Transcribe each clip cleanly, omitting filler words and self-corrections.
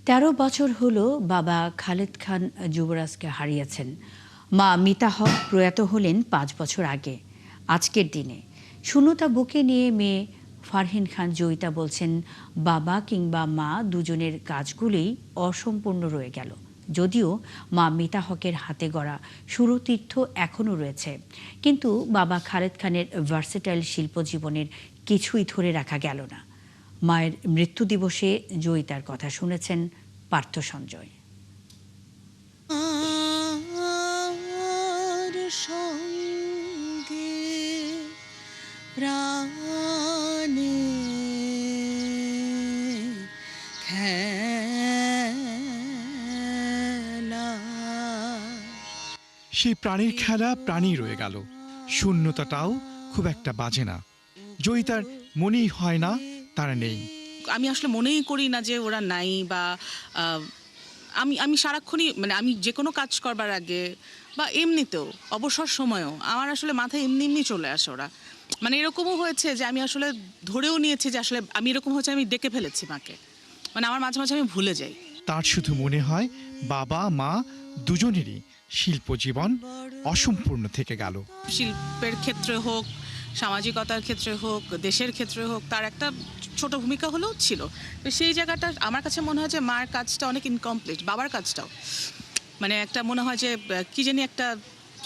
১৩ বছর হলো বাবা খালেদ খান যুবরাজকে হারিয়েছেন। মা মিতা হক প্রয়াত হলেন ৫ বছর আগে আজকের দিনে। শূন্যতা বুকে নিয়ে মেয়ে ফারহিন খান জয়িতা বলছেন, বাবা কিংবা মা দুজনের কাজগুলোই অসম্পূর্ণ রয়ে গেল। যদিও মা মিতা হকের হাতে গড়া সুরতীর্থ এখনও রয়েছে, কিন্তু বাবা খালেদ খানের ভার্সেটাইল শিল্প জীবনের কিছুই ধরে রাখা গেল না। মায়ের মৃত্যু দিবসে জয়িতার কথা শুনেছেন পার্থ সঞ্জয়। সেই প্রাণীর খেলা প্রাণী রয়ে গেল, শূন্যতাটাও খুব একটা বাজে না। জয়িতার মনেই হয় না তারা নেই। আমি আসলে মনেই করি না যে ওরা নাই, বা আমি আমি সারাক্ষণই মানে আমি যে কোনো কাজ করবার আগে বা এমনিতেও অবসর সময়েও আমার আসলে মাথায় এমনি এমনি চলে আসে ওরা। মানে এরকমও হয়েছে যে আমি আসলে ধরেও নিয়েছি যে আসলে আমি এরকম হচ্ছে আমি ডেকে ফেলেছি মাকে। মানে আমার মাঝে মাঝে আমি ভুলে যাই। তার শুধু মনে হয় বাবা মা দুজনেরই শিল্প জীবন অসম্পূর্ণ থেকে গেল। শিল্পের ক্ষেত্রে হোক, সামাজিকতার ক্ষেত্রে হোক, দেশের ক্ষেত্রে হোক, তার একটা ছোট ভূমিকা হলেও ছিল। তো সেই জায়গাটা আমার কাছে মনে হয় যে মার কাজটা অনেক ইনকমপ্লিট, বাবার কাজটাও মানে একটা মনে হয় যে কি জানি একটা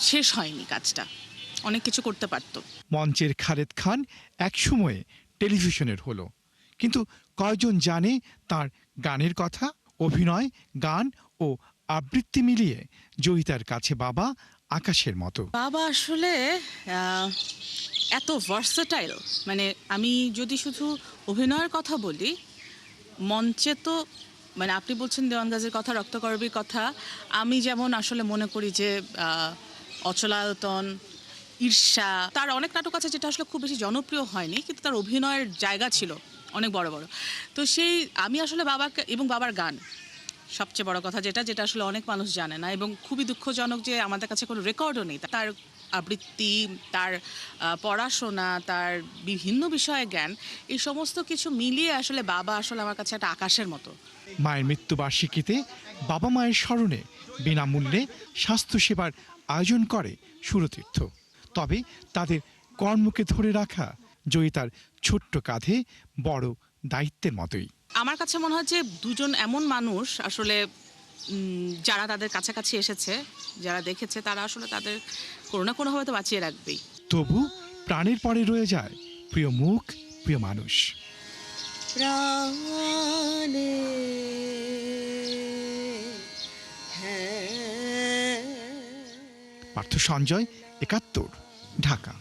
শেষ হয়নি কাজটা, অনেক কিছু করতে পারতো। মঞ্চের খালেদ খান একসময়ে টেলিভিশনের হলো, কিন্তু কয়জন জানে তার গানের কথা? অভিনয়, গান ও আবৃত্তি মিলিয়ে জয়িতার কাছে বাবা আকাশের মতো। বাবা আসলে এত ভার্সেটাইল, মানে আমি যদি শুধু অভিনয়ের কথা বলি, মঞ্চে তো মানে আপনি বলছেন দেওয়ান গাজীর কথা, রক্তকরবীর কথা, আমি যেমন আসলে মনে করি যে অচলায়তন, ঈর্ষা, তার অনেক নাটক আছে যেটা আসলে খুব বেশি জনপ্রিয় হয়নি, কিন্তু তার অভিনয়ের জায়গা ছিল অনেক বড় বড়। তো সেই আমি আসলে বাবাকে এবং বাবার গান, সবচেয়ে বড় কথা যেটা যেটা আসলে অনেক মানুষ জানে না, এবং খুবই দুঃখজনক যে আমাদের কাছে কোনো রেকর্ডও নেই তার আবৃত্তি, তার পড়াশোনা, তার বিভিন্ন বিষয়ে জ্ঞান, এই সমস্ত কিছু মিলিয়ে আসলে বাবা আসলে আমার কাছে একটা আকাশের মতো। মায়ের মৃত্যুবার্ষিকীতে বাবা মায়ের স্মরণে বিনামূল্যে স্বাস্থ্যসেবার আয়োজন করে সুরতীর্থ। তবে তাদের কর্মকে ধরে রাখা জয়িতার ছোট্ট কাঁধে বড় দায়িত্বের মতোই। আমার কাছে মনে হয় যে দুজন এমন মানুষ আসলে যারা তাদের কাছাকাছি এসেছে, যারা দেখেছে, তারা আসলে তাদের কোনো না কোনোভাবে তো বাঁচিয়ে রাখবেই। তবু প্রাণের পরে রয়ে যায় প্রিয় মুখ, প্রিয় মানুষ। পার্থ সঞ্জয়, ৭১, ঢাকা।